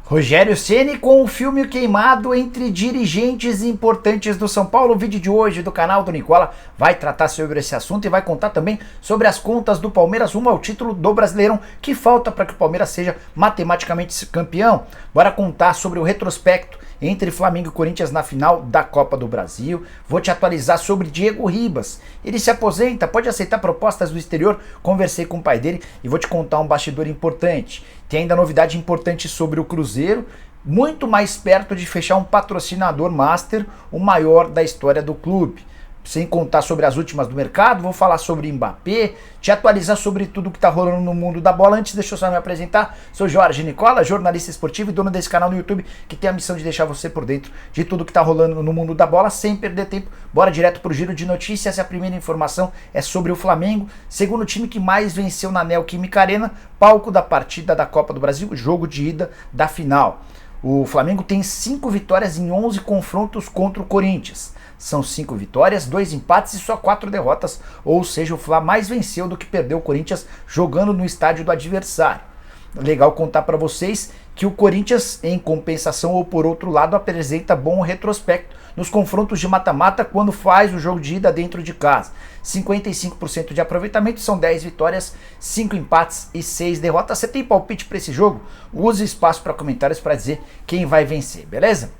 Rogério Ceni com o filme queimado entre dirigentes importantes do São Paulo. O vídeo de hoje do canal do Nicola vai tratar sobre esse assunto e vai contar também sobre as contas do Palmeiras rumo ao título do Brasileirão, que falta para que o Palmeiras seja matematicamente campeão. Bora contar sobre o retrospecto entre Flamengo e Corinthians na final da Copa do Brasil. Vou te atualizar sobre Diego Ribas. Ele se aposenta, pode aceitar propostas do exterior. Conversei com o pai dele e vou te contar um bastidor importante. Tem ainda novidade importante sobre o Cruzeiro, muito mais perto de fechar um patrocinador master, o maior da história do clube. Sem contar sobre as últimas do mercado, vou falar sobre Mbappé, te atualizar sobre tudo que está rolando no mundo da bola. Antes, deixa eu só me apresentar. Sou Jorge Nicola, jornalista esportivo e dono desse canal no YouTube, que tem a missão de deixar você por dentro de tudo que está rolando no mundo da bola, sem perder tempo. Bora direto pro giro de notícias. A primeira informação é sobre o Flamengo, segundo time que mais venceu na Neoquímica Arena, palco da partida da Copa do Brasil, jogo de ida da final. O Flamengo tem 5 vitórias em 11 confrontos contra o Corinthians. São 5 vitórias, 2 empates e só 4 derrotas, ou seja, o Fla mais venceu do que perdeu o Corinthians jogando no estádio do adversário. Legal contar para vocês que o Corinthians, em compensação ou por outro lado, apresenta bom retrospecto nos confrontos de mata-mata quando faz o jogo de ida dentro de casa. 55% de aproveitamento, são 10 vitórias, 5 empates e 6 derrotas. Você tem palpite para esse jogo? Use espaço para comentários para dizer quem vai vencer, beleza?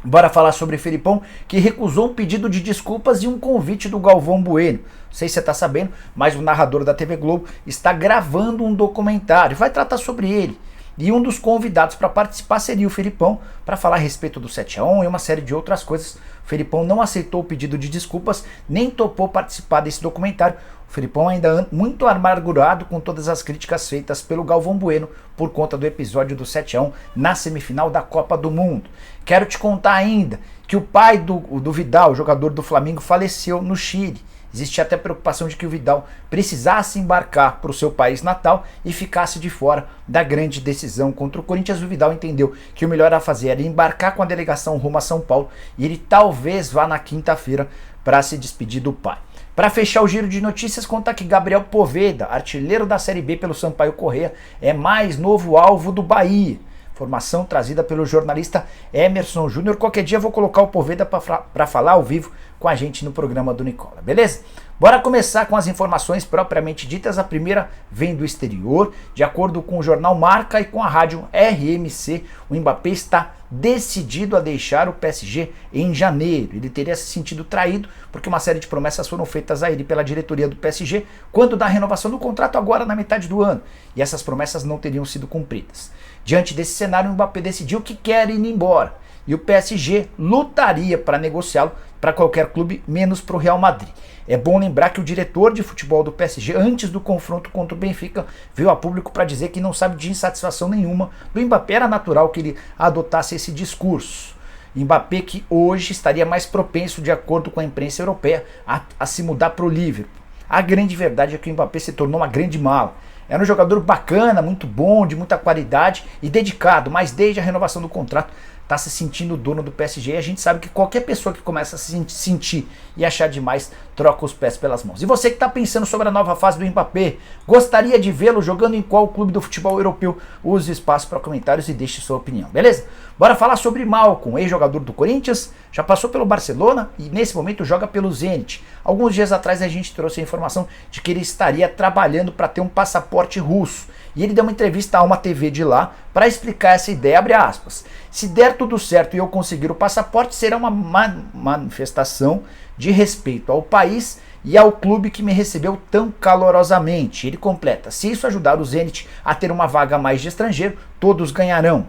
Bora falar sobre Felipão, que recusou um pedido de desculpas e um convite do Galvão Bueno. Não sei se você está sabendo, mas o narrador da TV Globo está gravando um documentário, vai tratar sobre ele. E um dos convidados para participar seria o Felipão, para falar a respeito do 7-1 e uma série de outras coisas. O Felipão não aceitou o pedido de desculpas, nem topou participar desse documentário. O Felipão ainda muito amargurado com todas as críticas feitas pelo Galvão Bueno por conta do episódio do 7-1 na semifinal da Copa do Mundo. Quero te contar ainda que o pai do Vidal, jogador do Flamengo, faleceu no Chile. Existia até preocupação de que o Vidal precisasse embarcar para o seu país natal e ficasse de fora da grande decisão contra o Corinthians. O Vidal entendeu que o melhor a fazer era embarcar com a delegação rumo a São Paulo e ele talvez vá na quinta-feira para se despedir do pai. Para fechar o giro de notícias, contar que Gabriel Poveda, artilheiro da Série B pelo Sampaio Corrêa, é mais novo alvo do Bahia. Informação trazida pelo jornalista Emerson Júnior. Qualquer dia eu vou colocar o Poveda para falar ao vivo com a gente no programa do Nicola, beleza? Bora começar com as informações propriamente ditas. A primeira vem do exterior. De acordo com o jornal Marca e com a rádio RMC, o Mbappé está decidido a deixar o PSG em janeiro. Ele teria se sentido traído porque uma série de promessas foram feitas a ele pela diretoria do PSG quando da renovação do contrato agora na metade do ano, e essas promessas não teriam sido cumpridas. Diante desse cenário, o Mbappé decidiu que quer ir embora e o PSG lutaria para negociá-lo para qualquer clube, menos para o Real Madrid. É bom lembrar que o diretor de futebol do PSG, antes do confronto contra o Benfica, veio a público para dizer que não sabe de insatisfação nenhuma do Mbappé. Era natural que ele adotasse esse discurso. Mbappé, que hoje estaria mais propenso, de acordo com a imprensa europeia, a se mudar para o Liverpool. A grande verdade é que o Mbappé se tornou uma grande mala. Era um jogador bacana, muito bom, de muita qualidade e dedicado, mas desde a renovação do contrato está se sentindo dono do PSG, e a gente sabe que qualquer pessoa que começa a se sentir e achar demais, troca os pés pelas mãos. E você que está pensando sobre a nova fase do Mbappé, gostaria de vê-lo jogando em qual clube do futebol europeu? Use o espaço para comentários e deixe sua opinião, beleza? Bora falar sobre Malcom, ex-jogador do Corinthians, já passou pelo Barcelona e nesse momento joga pelo Zenit. Alguns dias atrás a gente trouxe a informação de que ele estaria trabalhando para ter um passaporte russo. E ele deu uma entrevista a uma TV de lá para explicar essa ideia, abre aspas. Se der tudo certo e eu conseguir o passaporte, será uma manifestação de respeito ao país e ao clube que me recebeu tão calorosamente. Ele completa, se isso ajudar o Zenit a ter uma vaga a mais de estrangeiro, todos ganharão.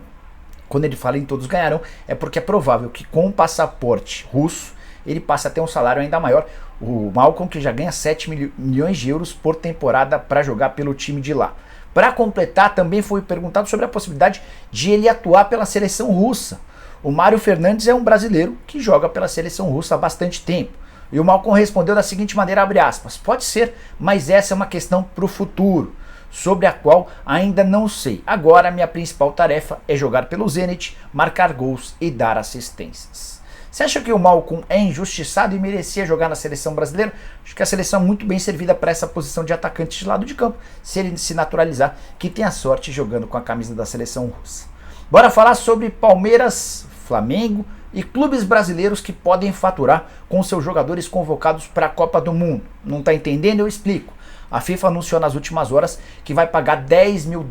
Quando ele fala em todos ganharão, é porque é provável que com o passaporte russo, ele passe a ter um salário ainda maior. O Malcom, que já ganha 7 milhões de euros por temporada para jogar pelo time de lá. Para completar, também foi perguntado sobre a possibilidade de ele atuar pela seleção russa. O Mário Fernandes é um brasileiro que joga pela seleção russa há bastante tempo. E o Malcom respondeu da seguinte maneira, abre aspas, pode ser, mas essa é uma questão para o futuro, sobre a qual ainda não sei. Agora, minha principal tarefa é jogar pelo Zenit, marcar gols e dar assistências. Você acha que o Malcom é injustiçado e merecia jogar na seleção brasileira? Acho que a seleção é muito bem servida para essa posição de atacante de lado de campo, se ele se naturalizar, que tem a sorte jogando com a camisa da seleção russa. Bora falar sobre Palmeiras, Flamengo e clubes brasileiros que podem faturar com seus jogadores convocados para a Copa do Mundo. Não tá entendendo? Eu explico. A FIFA anunciou nas últimas horas que vai pagar $10 mil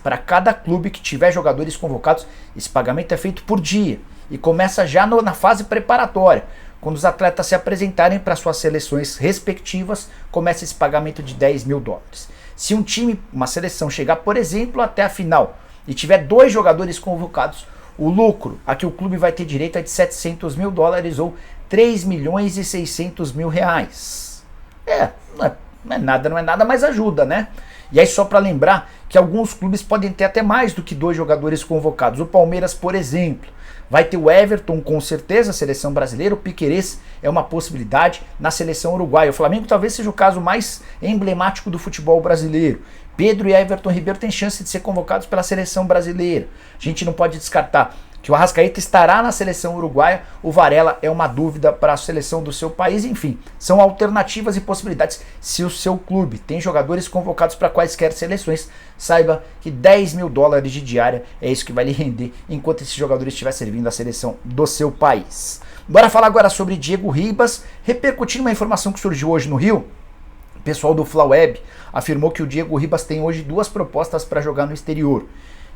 para cada clube que tiver jogadores convocados. Esse pagamento é feito por dia e começa já na fase preparatória. Quando os atletas se apresentarem para suas seleções respectivas, começa esse pagamento de $10 mil. Se um time, uma seleção, chegar, por exemplo, até a final e tiver 2 jogadores convocados, o lucro a que o clube vai ter direito é de $700 mil ou R$3.600.000. Não é nada, mas ajuda, né? E aí só para lembrar que alguns clubes podem ter até mais do que 2 jogadores convocados. O Palmeiras, por exemplo, vai ter o Everton, com certeza, a seleção brasileira. O Piquerez é uma possibilidade na seleção uruguaia. O Flamengo talvez seja o caso mais emblemático do futebol brasileiro. Pedro e Everton Ribeiro têm chance de ser convocados pela seleção brasileira. A gente não pode descartar que o Arrascaeta estará na seleção uruguaia. O Varela é uma dúvida para a seleção do seu país. Enfim, são alternativas e possibilidades. Se o seu clube tem jogadores convocados para quaisquer seleções, saiba que $10 mil de diária é isso que vai lhe render enquanto esse jogador estiver servindo a seleção do seu país. Bora falar agora sobre Diego Ribas, repercutindo uma informação que surgiu hoje no Rio. O pessoal do Flaweb afirmou que o Diego Ribas tem hoje 2 propostas para jogar no exterior.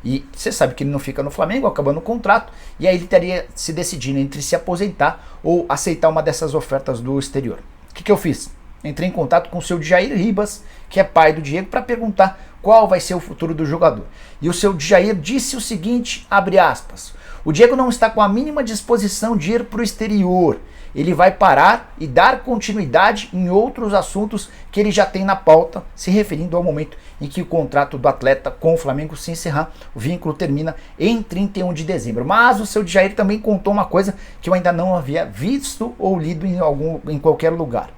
E você sabe que ele não fica no Flamengo, acabando o contrato, e aí ele teria se decidindo entre se aposentar ou aceitar uma dessas ofertas do exterior. O que eu fiz? Entrei em contato com o seu Jair Ribas, que é pai do Diego, para perguntar qual vai ser o futuro do jogador. E o seu Jair disse o seguinte, abre aspas, o Diego não está com a mínima disposição de ir para o exterior. Ele vai parar e dar continuidade em outros assuntos que ele já tem na pauta, se referindo ao momento em que o contrato do atleta com o Flamengo se encerrar. O vínculo termina em 31 de dezembro. Mas o seu Jair também contou uma coisa que eu ainda não havia visto ou lido em qualquer lugar.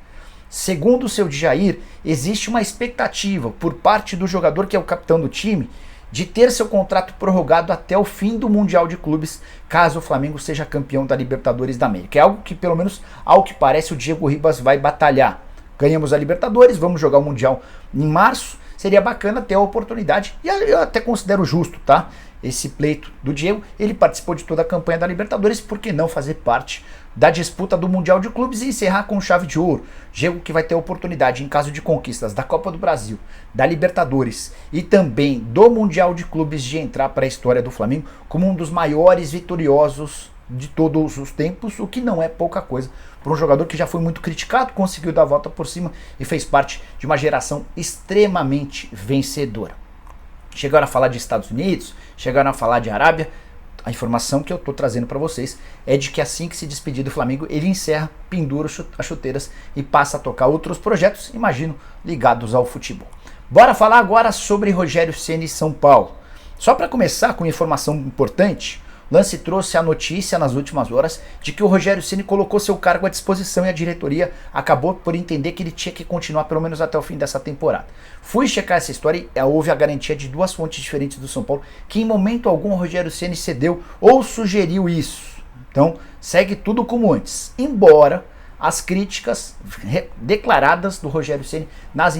Segundo o seu Jair, existe uma expectativa por parte do jogador, que é o capitão do time, de ter seu contrato prorrogado até o fim do Mundial de Clubes, caso o Flamengo seja campeão da Libertadores da América. É algo que, pelo menos, ao que parece, o Diego Ribas vai batalhar. Ganhamos a Libertadores, vamos jogar o Mundial em março, seria bacana ter a oportunidade, e eu até considero justo, tá? Esse pleito do Diego, ele participou de toda a campanha da Libertadores, por que não fazer parte da disputa do Mundial de Clubes e encerrar com chave de ouro? Diego que vai ter a oportunidade, em caso de conquistas da Copa do Brasil, da Libertadores e também do Mundial de Clubes, de entrar para a história do Flamengo como um dos maiores vitoriosos de todos os tempos, o que não é pouca coisa para um jogador que já foi muito criticado, conseguiu dar a volta por cima e fez parte de uma geração extremamente vencedora. Chegaram a falar de Estados Unidos, chegaram a falar de Arábia. A informação que eu estou trazendo para vocês é de que assim que se despedir do Flamengo, ele encerra, pendura as chuteiras e passa a tocar outros projetos, imagino, ligados ao futebol. Bora falar agora sobre Rogério Ceni e São Paulo. Só para começar com informação importante, Lance trouxe a notícia nas últimas horas de que o Rogério Ceni colocou seu cargo à disposição e a diretoria acabou por entender que ele tinha que continuar pelo menos até o fim dessa temporada. Fui checar essa história e houve a garantia de 2 fontes diferentes do São Paulo que em momento algum o Rogério Ceni cedeu ou sugeriu isso. Então segue tudo como antes, embora as críticas declaradas do Rogério Ceni nas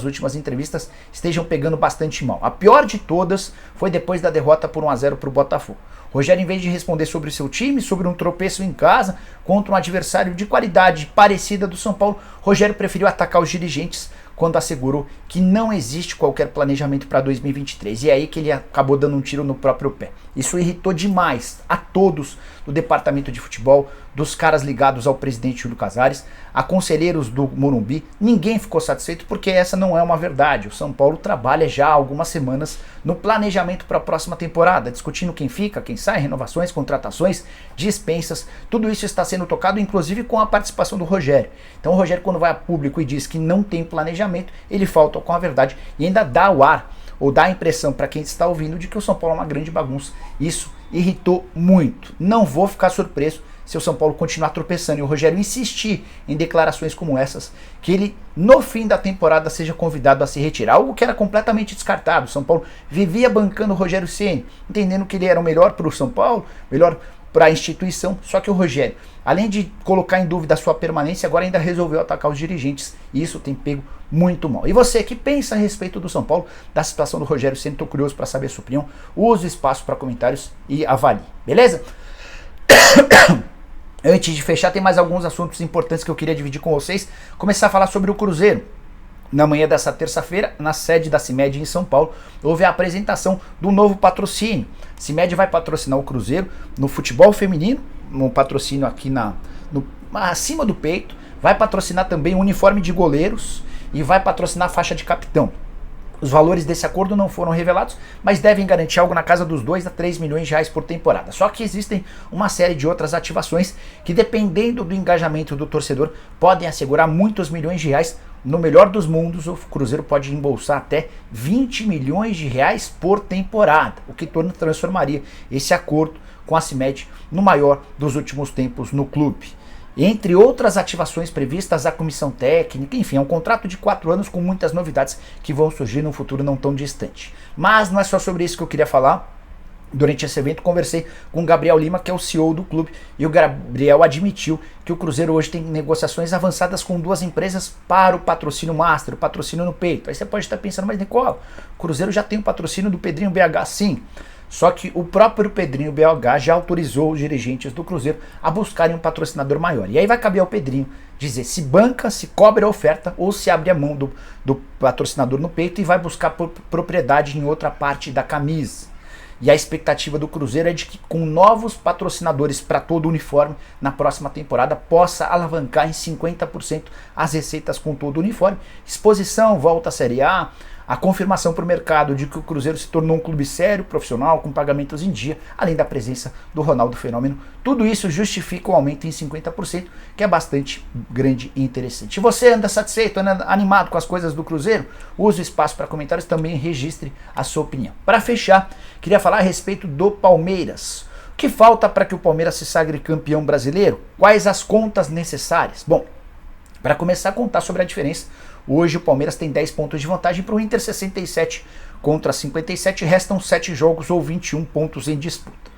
últimas entrevistas, estejam pegando bastante mal. A pior de todas foi depois da derrota por 1-0 para o Botafogo. Rogério, em vez de responder sobre o seu time, sobre um tropeço em casa, contra um adversário de qualidade parecida do São Paulo, Rogério preferiu atacar os dirigentes quando assegurou que não existe qualquer planejamento para 2023. E é aí que ele acabou dando um tiro no próprio pé. Isso irritou demais a todos do departamento de futebol, dos caras ligados ao presidente Júlio Casares, a conselheiros do Morumbi. Ninguém ficou satisfeito porque essa não é uma verdade. O São Paulo trabalha já há algumas semanas no planejamento para a próxima temporada, discutindo quem fica, quem sai, renovações, contratações, dispensas. Tudo isso está sendo tocado, inclusive com a participação do Rogério. Então o Rogério, quando vai a público e diz que não tem planejamento, ele falta com a verdade e ainda dá o ar, ou dá a impressão para quem está ouvindo, de que o São Paulo é uma grande bagunça. Isso irritou muito. Não vou ficar surpreso se o São Paulo continuar tropeçando e o Rogério insistir em declarações como essas, que ele no fim da temporada seja convidado a se retirar, algo que era completamente descartado. O São Paulo vivia bancando o Rogério Ceni, entendendo que ele era o melhor para o São Paulo, melhor para a instituição, só que o Rogério, além de colocar em dúvida a sua permanência, agora ainda resolveu atacar os dirigentes, e isso tem pego muito mal. E você que pensa a respeito do São Paulo, da situação do Rogério Ceni, tô curioso para saber a sua opinião, use o espaço para comentários e avalie, beleza? Antes de fechar, tem mais alguns assuntos importantes que eu queria dividir com vocês. Começar a falar sobre o Cruzeiro. Na manhã dessa terça-feira, na sede da CIMED em São Paulo, houve a apresentação do novo patrocínio. A CIMED vai patrocinar o Cruzeiro no futebol feminino, um patrocínio aqui acima do peito, vai patrocinar também o uniforme de goleiros e vai patrocinar a faixa de capitão. Os valores desse acordo não foram revelados, mas devem garantir algo na casa dos 2 a 3 milhões de reais por temporada. Só que existem uma série de outras ativações que, dependendo do engajamento do torcedor, podem assegurar muitos milhões de reais. No melhor dos mundos, o Cruzeiro pode embolsar até 20 milhões de reais por temporada, o que transformaria esse acordo com a CIMED no maior dos últimos tempos no clube. Entre outras ativações previstas, a comissão técnica, enfim, é um contrato de 4 anos com muitas novidades que vão surgir no futuro não tão distante. Mas não é só sobre isso que eu queria falar. Durante esse evento conversei com o Gabriel Lima, que é o CEO do clube, e o Gabriel admitiu que o Cruzeiro hoje tem negociações avançadas com 2 empresas para o patrocínio master, o patrocínio no peito. Aí você pode estar pensando, mas Nicola, o Cruzeiro já tem o patrocínio do Pedrinho BH, sim. Só que o próprio Pedrinho BH já autorizou os dirigentes do Cruzeiro a buscarem um patrocinador maior. E aí vai caber ao Pedrinho dizer se banca, se cobre a oferta ou se abre a mão do patrocinador no peito e vai buscar propriedade em outra parte da camisa. E a expectativa do Cruzeiro é de que, com novos patrocinadores para todo o uniforme, na próxima temporada possa alavancar em 50% as receitas com todo o uniforme. Exposição, volta à Série A, a confirmação para o mercado de que o Cruzeiro se tornou um clube sério, profissional, com pagamentos em dia, além da presença do Ronaldo Fenômeno. Tudo isso justifica um aumento em 50%, que é bastante grande e interessante. Você anda satisfeito, anda animado com as coisas do Cruzeiro? Use o espaço para comentários, também registre a sua opinião. Para fechar, queria falar a respeito do Palmeiras. O que falta para que o Palmeiras se sagre campeão brasileiro? Quais as contas necessárias? Bom, para começar a contar sobre a diferença, hoje o Palmeiras tem 10 pontos de vantagem para o Inter, 67 contra 57, restam 7 jogos ou 21 pontos em disputa.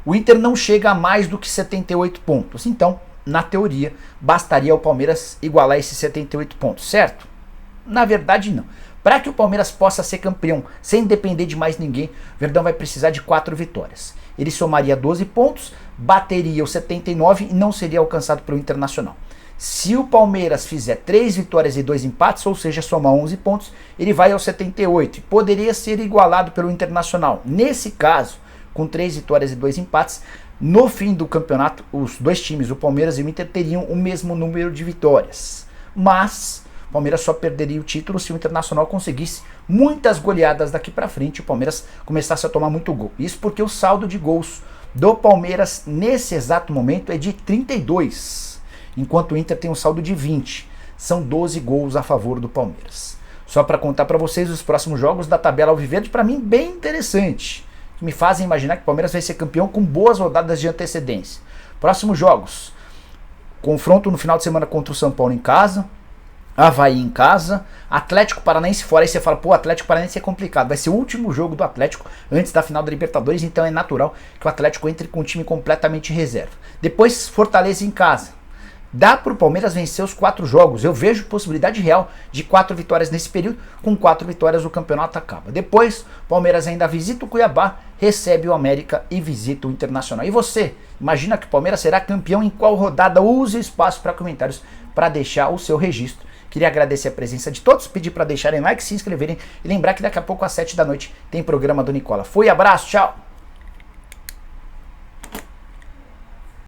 O Inter não chega a mais do que 78 pontos, então, na teoria, bastaria ao Palmeiras igualar esses 78 pontos, certo? Na verdade, não. Para que o Palmeiras possa ser campeão sem depender de mais ninguém, o Verdão vai precisar de 4 vitórias. Ele somaria 12 pontos, bateria os 79 e não seria alcançado pelo Internacional. Se o Palmeiras fizer 3 vitórias e 2 empates, ou seja, somar 11 pontos, ele vai aos 78 e poderia ser igualado pelo Internacional. Nesse caso, com 3 vitórias e 2 empates, no fim do campeonato, os dois times, o Palmeiras e o Inter, teriam o mesmo número de vitórias. Mas o Palmeiras só perderia o título se o Internacional conseguisse muitas goleadas daqui para frente e o Palmeiras começasse a tomar muito gol. Isso porque o saldo de gols do Palmeiras nesse exato momento é de 32. Enquanto o Inter tem um saldo de 20. São 12 gols a favor do Palmeiras. Só para contar para vocês os próximos jogos da tabela alviverde, para mim bem interessante, que me fazem imaginar que o Palmeiras vai ser campeão com boas rodadas de antecedência. Próximos jogos: confronto no final de semana contra o São Paulo em casa, Avaí em casa, Atlético Paranaense fora. Aí você fala, pô, Atlético Paranaense é complicado, vai ser o último jogo do Atlético antes da final da Libertadores, então é natural que o Atlético entre com um time completamente reserva. Depois Fortaleza em casa. Dá para o Palmeiras vencer os 4 jogos. Eu vejo possibilidade real de 4 vitórias nesse período. Com 4 vitórias o campeonato acaba. Depois, o Palmeiras ainda visita o Cuiabá, recebe o América e visita o Internacional. E você, imagina que o Palmeiras será campeão em qual rodada? Use o espaço para comentários para deixar o seu registro. Queria agradecer a presença de todos, pedir para deixarem like, se inscreverem e lembrar que daqui a pouco às 7 da noite tem programa do Nicola. Fui, abraço, tchau!